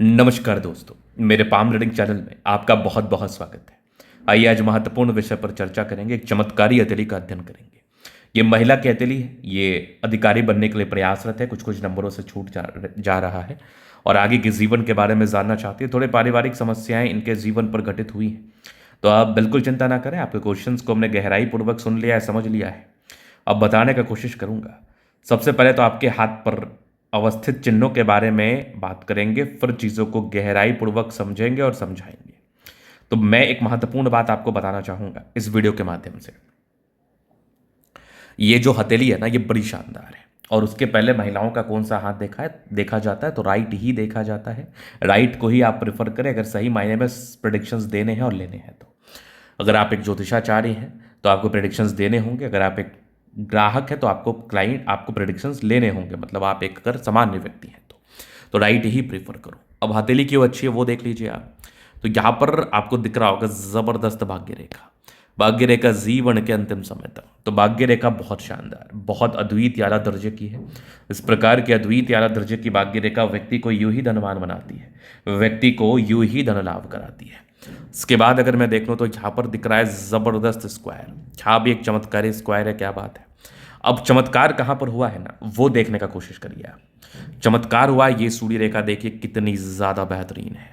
नमस्कार दोस्तों, मेरे पाम रीडिंग चैनल में आपका बहुत बहुत स्वागत है। आइए आज महत्वपूर्ण विषय पर चर्चा करेंगे। एक चमत्कारी हथेली का अध्ययन करेंगे। ये महिला की हथेली है। ये अधिकारी बनने के लिए प्रयासरत है, कुछ कुछ नंबरों से छूट जा रहा है और आगे के जीवन के बारे में जानना चाहती है। थोड़े पारिवारिक समस्याएं इनके जीवन पर घटित हुई हैं, तो आप बिल्कुल चिंता ना करें। आपके क्वेश्चंस को हमने गहराई पूर्वक सुन लिया है, समझ लिया है। अब बताने का कोशिश करूंगा। सबसे पहले तो आपके हाथ पर अवस्थित चिन्हों के बारे में बात करेंगे, फिर चीज़ों को गहराई पूर्वक समझेंगे और समझाएंगे। तो मैं एक महत्वपूर्ण बात आपको बताना चाहूंगा इस वीडियो के माध्यम से। ये जो हथेली है ना, ये बड़ी शानदार है। और उसके पहले महिलाओं का कौन सा हाथ देखा जाता है, तो राइट ही देखा जाता है। राइट को ही आप प्रेफर करें अगर सही मायने में प्रिडिक्शंस देने हैं और लेने हैं तो। अगर आप एक ज्योतिषाचार्य हैं तो आपको प्रिडिक्शंस देने होंगे। अगर आप एक ग्राहक है तो आपको प्रिडिक्शंस लेने होंगे। मतलब आप एक अगर सामान्य व्यक्ति हैं तो राइट ही प्रेफर करो। अब हथेली क्यों अच्छी है वो देख लीजिए आप। तो यहाँ पर आपको दिख रहा होगा जबरदस्त भाग्य रेखा। भाग्य रेखा जीवन के अंतिम समय तक। तो भाग्य रेखा बहुत शानदार, बहुत अद्वितीय आला दर्जे की है। इस प्रकार की अद्वितीय आला दर्जे की भाग्य रेखा व्यक्ति को यूं ही धनवान बनाती है, व्यक्ति को यूं ही धन लाभ कराती है। इसके बाद अगर मैं देख लूँ तो यहाँ पर दिख रहा है जबरदस्त स्क्वायर। यहाँ भी एक चमत्कारी स्क्वायर है, क्या बात है। अब चमत्कार कहाँ पर हुआ है ना, वो देखने का कोशिश करिए आप। चमत्कार हुआ ये सूर्य रेखा, देखिए कितनी ज़्यादा बेहतरीन है।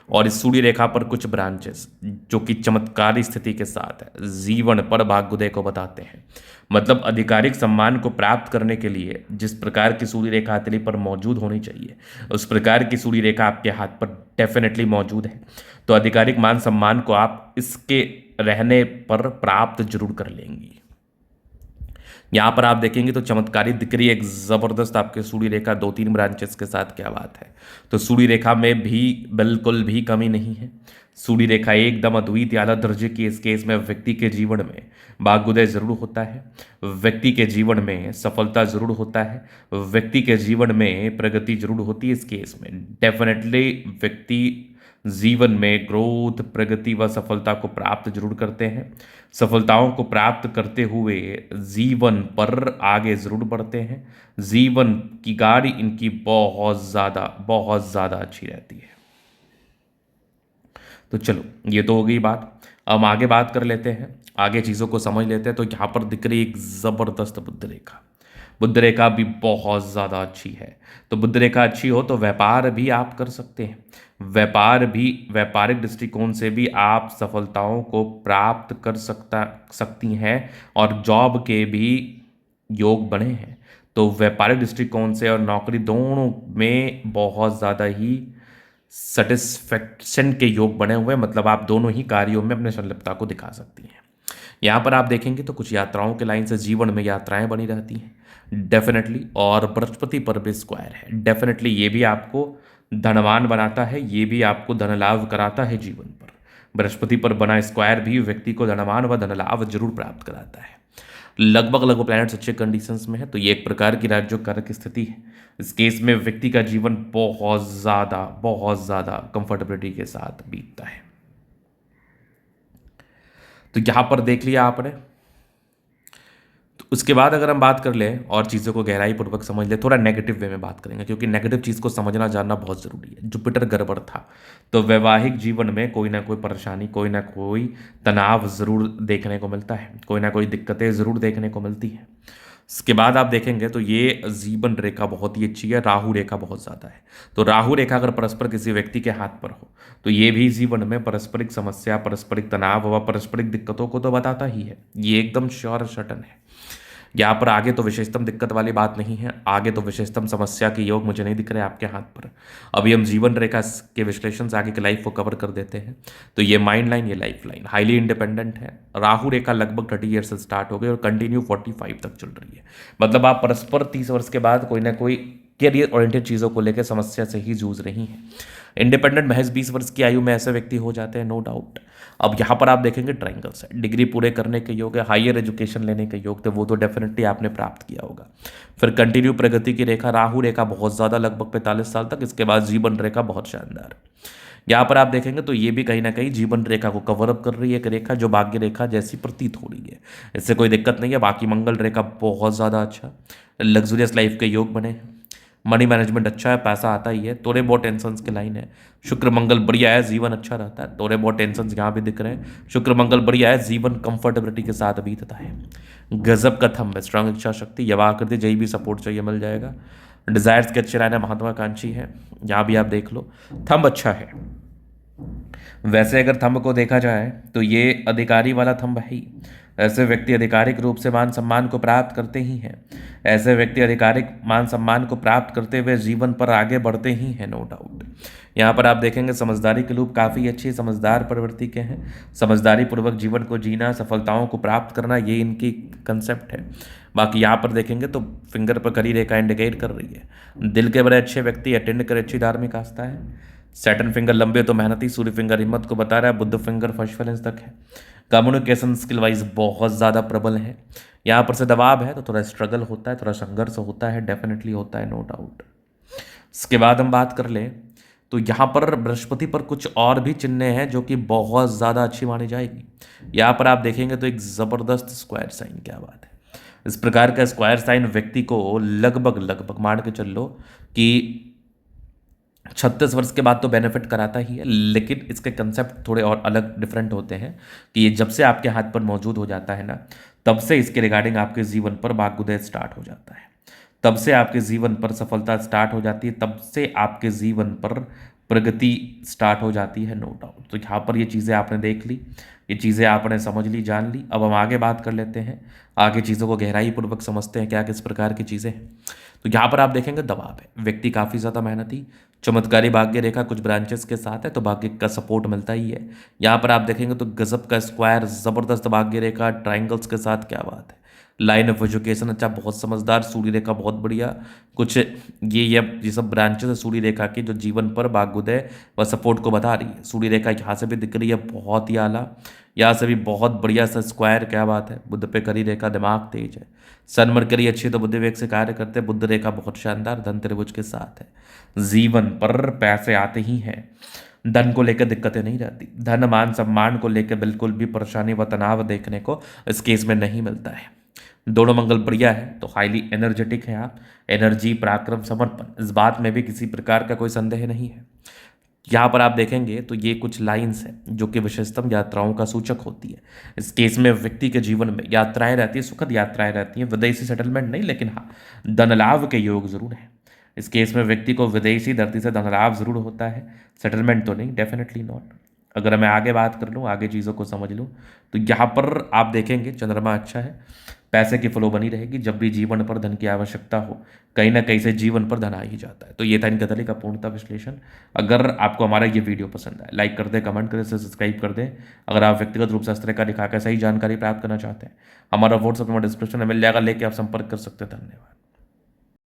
और इस सूर्य रेखा पर कुछ ब्रांचेस जो कि चमत्कारी स्थिति के साथ है, जीवन पर भाग्योदय को बताते हैं। मतलब आधिकारिक सम्मान को प्राप्त करने के लिए जिस प्रकार की सूर्य रेखा हथेली पर मौजूद होनी चाहिए, उस प्रकार की सूर्य रेखा आपके हाथ पर डेफिनेटली मौजूद है। तो आधिकारिक मान सम्मान को आप इसके रहने पर प्राप्त जरूर कर लेंगी। यहाँ पर आप देखेंगे तो चमत्कारी दिख रही है एक जबरदस्त आपके सूर्य रेखा 2-3 ब्रांचेस के साथ, क्या बात है। तो सूर्य रेखा में भी बिल्कुल भी कमी नहीं है। सूर्य रेखा एकदम अद्वितीय आला दर्जे की। इस केस में व्यक्ति के जीवन में भाग्योदय जरूर होता है, व्यक्ति के जीवन में सफलता जरूर होता है, व्यक्ति के जीवन में प्रगति जरूर होती है। इस केस में डेफिनेटली व्यक्ति जीवन में ग्रोथ, प्रगति व सफलता को प्राप्त जरूर करते हैं। सफलताओं को प्राप्त करते हुए जीवन पर आगे जरूर बढ़ते हैं। जीवन की गाड़ी इनकी बहुत ज़्यादा अच्छी रहती है। तो चलो, ये तो हो गई बात। अब आगे बात कर लेते हैं, आगे चीज़ों को समझ लेते हैं। तो यहाँ पर दिख रही एक ज़बरदस्त बुद्ध रेखा। बुद्ध रेखा भी बहुत ज़्यादा अच्छी है। तो बुद्ध रेखा अच्छी हो तो व्यापार भी आप कर सकते हैं। व्यापारिक दृष्टिकोण से भी आप सफलताओं को प्राप्त कर सकती हैं और जॉब के भी योग बने हैं। तो व्यापारिक दृष्टिकोण से और नौकरी दोनों में बहुत ज़्यादा ही सेटिस्फेक्शन के योग बने हुए हैं। मतलब आप दोनों ही कार्यों में अपने संलिप्तता को दिखा सकती हैं। यहाँ पर आप देखेंगे तो कुछ यात्राओं के लाइन से जीवन में यात्राएं बनी रहती हैं डेफिनेटली। और बृहस्पति पर भी स्क्वायर है, डेफिनेटली ये भी आपको धनवान बनाता है, ये भी आपको धन लाभ कराता है जीवन पर। बृहस्पति पर बना स्क्वायर भी व्यक्ति को धनवान व धन लाभ जरूर प्राप्त कराता है। लगभग प्लैनेट्स अच्छे कंडीशंस में है, तो ये एक प्रकार की राज्य कारक स्थिति है। इस केस में व्यक्ति का जीवन बहुत ज़्यादा कंफर्टेबिलिटी के साथ बीतता है। तो यहाँ पर देख लिया आपने। तो उसके बाद अगर हम बात कर लें और चीज़ों को गहराई पूर्वक समझ लें, थोड़ा नेगेटिव वे में बात करेंगे क्योंकि नेगेटिव चीज़ को समझना जानना बहुत ज़रूरी है। जुपिटर गड़बड़ था तो वैवाहिक जीवन में कोई ना कोई परेशानी, कोई ना कोई तनाव ज़रूर देखने को मिलता है, कोई ना कोई दिक्कतें ज़रूर देखने को मिलती हैं। इसके बाद आप देखेंगे तो ये जीवन रेखा बहुत ही अच्छी है, राहु रेखा बहुत ज़्यादा है। तो राहु रेखा अगर परस्पर किसी व्यक्ति के हाथ पर हो तो ये भी जीवन में पारस्परिक समस्या, पारस्परिक तनाव व पारस्परिक दिक्कतों को तो बताता ही है। ये एकदम श्योर शटन है। यहाँ पर आगे तो विशेषतम दिक्कत वाली बात नहीं है, आगे तो विशेषतम समस्या के योग मुझे नहीं दिख रहे आपके हाथ पर। अभी हम जीवन रेखा के विश्लेषण से आगे की लाइफ को कवर कर देते हैं। तो ये माइंड लाइन, ये लाइफ लाइन हाईली इंडिपेंडेंट है। राहु रेखा लगभग 30 ईयर से स्टार्ट हो गई और कंटिन्यू 45 तक चल रही है। मतलब आप परस्पर 30 वर्ष के बाद कोई ना कोई कैरियर ओरिएंटेड चीज़ों को लेकर समस्या से ही जूझ रही हैं। इंडिपेंडेंट महज 20 वर्ष की आयु में ऐसे व्यक्ति हो जाते हैं, नो डाउट। अब यहाँ पर आप देखेंगे ट्रायंगल्स है, डिग्री पूरे करने के योग है, हायर एजुकेशन लेने के योग थे, वो तो डेफिनेटली आपने प्राप्त किया होगा। फिर कंटिन्यू प्रगति की रेखा, राहु रेखा बहुत ज़्यादा, लगभग 45 साल तक। इसके बाद जीवन रेखा बहुत शानदार। यहाँ पर आप देखेंगे तो ये भी कहीं ना कहीं जीवन रेखा को कवर अप कर रही है, एक रेखा जो भाग्य रेखा जैसी प्रतीत हो रही है। इससे कोई दिक्कत नहीं है। बाकी मंगल रेखा बहुत ज़्यादा अच्छा, लग्जूरियस लाइफ के योग बने हैं। मनी मैनेजमेंट अच्छा है, पैसा आता ही है। थोड़े बहुत टेंशन की लाइन है। शुक्र मंगल बढ़िया है, जीवन अच्छा रहता है। थोड़े बहुत टेंशन यहाँ भी दिख रहे हैं। शुक्र मंगल बढ़िया है, जीवन कंफर्टेबिलिटी के साथ बीतता है। गजब का थंब है, स्ट्रांग इच्छा शक्ति, यवा आकृति, जही भी सपोर्ट चाहिए मिल जाएगा। डिजायर्स के अच्छे रहना, महत्वाकांक्षी है, यहाँ भी आप देख लो। थंब अच्छा है। वैसे अगर थंब को देखा जाए तो ये अधिकारी वाला थंब है ही। ऐसे व्यक्ति आधिकारिक रूप से मान सम्मान को प्राप्त करते ही हैं। ऐसे व्यक्ति आधिकारिक मान सम्मान को प्राप्त करते हुए जीवन पर आगे बढ़ते ही हैं, नो डाउट। यहाँ पर आप देखेंगे समझदारी के लूप काफ़ी अच्छी, समझदार प्रवृत्ति के हैं। समझदारी पूर्वक जीवन को जीना, सफलताओं को प्राप्त करना, ये इनकी कंसेप्ट है। बाकी यहाँ पर देखेंगे तो फिंगर पर करी रेखा इंडिकेट कर रही है। दिल के बड़े अच्छे व्यक्ति, अटेंड कर अच्छी धार्मिक आस्था है। सैटर्न फिंगर लंबे तो मेहनती, सूर्य फिंगर हिम्मत को बता रहा है, बुद्ध फिंगर फर्स्ट फैलेंस तक है। कम्युनिकेशन स्किल वाइज बहुत ज़्यादा प्रबल है। यहाँ पर से दबाव है तो थोड़ा स्ट्रगल होता है, थोड़ा संघर्ष होता है, डेफिनेटली होता है, नो डाउट। इसके बाद हम बात कर लें तो यहाँ पर बृहस्पति पर कुछ और भी चिन्ह हैं जो कि बहुत ज़्यादा अच्छी मानी जाएगी। यहाँ पर आप देखेंगे तो एक ज़बरदस्त स्क्वायर साइन, क्या बात है। इस प्रकार का स्क्वायर साइन व्यक्ति को लगभग लगभग मान के चल लो कि 36 वर्ष के बाद तो बेनिफिट कराता ही है, लेकिन इसके कंसेप्ट थोड़े और अलग डिफरेंट होते हैं कि ये जब से आपके हाथ पर मौजूद हो जाता है ना, तब से इसके रिगार्डिंग आपके जीवन पर भाग्योदय स्टार्ट हो जाता है। तब से आपके जीवन पर सफलता स्टार्ट हो जाती है, तब से आपके जीवन पर प्रगति स्टार्ट हो जाती है, नो डाउट। तो यहाँ पर ये चीज़ें आपने देख ली, ये चीज़ें आपने समझ ली, जान ली। अब हम आगे बात कर लेते हैं, आगे चीज़ों को गहराई पूर्वक समझते हैं क्या किस प्रकार की चीज़ें हैं। तो यहाँ पर आप देखेंगे दबाव है, व्यक्ति काफ़ी ज़्यादा मेहनती, चमत्कारी भाग्य रेखा कुछ ब्रांचेस के साथ है तो भाग्य का सपोर्ट मिलता ही है। यहाँ पर आप देखेंगे तो गजब का स्क्वायर, ज़बरदस्त भाग्य रेखा ट्राइंगल्स के साथ, क्या बात है। लाइन ऑफ एजुकेशन अच्छा, बहुत समझदार, सूर्य रेखा बहुत बढ़िया। कुछ ये सब ब्रांचेस है सूर्य रेखा की जो जीवन पर भाग्योदय व सपोर्ट को बता रही है। सूर्य रेखा यहाँ से भी दिख रही है, बहुत ही आला। यहाँ से भी बहुत बढ़िया सा स्क्वायर, क्या बात है। बुद्ध पे करी रेखा, दिमाग तेज है। सन मरकरी अच्छी तो बुद्ध वेग से कार्य करते हैं। बुद्ध रेखा बहुत शानदार, धन त्रिभुज के साथ है। जीवन पर पैसे आते ही हैं, धन को लेकर दिक्कतें नहीं रहती। धन मान सम्मान को लेकर बिल्कुल भी परेशानी व तनाव देखने को इस केस में नहीं मिलता है। दोनों मंगल बढ़िया है तो हाईली एनर्जेटिक है आप। एनर्जी, पराक्रम, समर्पण, इस बात में भी किसी प्रकार का कोई संदेह नहीं है। यहाँ पर आप देखेंगे तो ये कुछ लाइंस हैं जो कि विशेषतम यात्राओं का सूचक होती है। इस केस में व्यक्ति के जीवन में यात्राएं रहती है, सुखद यात्राएं रहती हैं। विदेशी सेटलमेंट नहीं, लेकिन हाँ धन लाभ के योग जरूर है। इस केस में व्यक्ति को विदेशी धरती से धन लाभ जरूर होता है, सेटलमेंट तो नहीं, डेफिनेटली नॉट। अगर मैं आगे बात कर लूँ, आगे चीज़ों को समझ लूँ तो यहाँ पर आप देखेंगे चंद्रमा अच्छा है, पैसे की फ्लो बनी रहेगी। जब भी जीवन पर धन की आवश्यकता हो, कहीं ना कहीं से जीवन पर धन आ ही जाता है। तो ये था इनका दली का पूर्णता विश्लेषण। अगर आपको हमारा ये वीडियो पसंद आए, लाइक कर दें, कमेंट करें, सब्सक्राइब कर दें। अगर आप व्यक्तिगत रूप से अस्त्र का दिखाकर सही जानकारी प्राप्त करना चाहते हैं, हमारा व्हाट्सएप नंबर डिस्क्रिप्शन में मिल जाएगा, लेके आप संपर्क कर सकते हैं। धन्यवाद।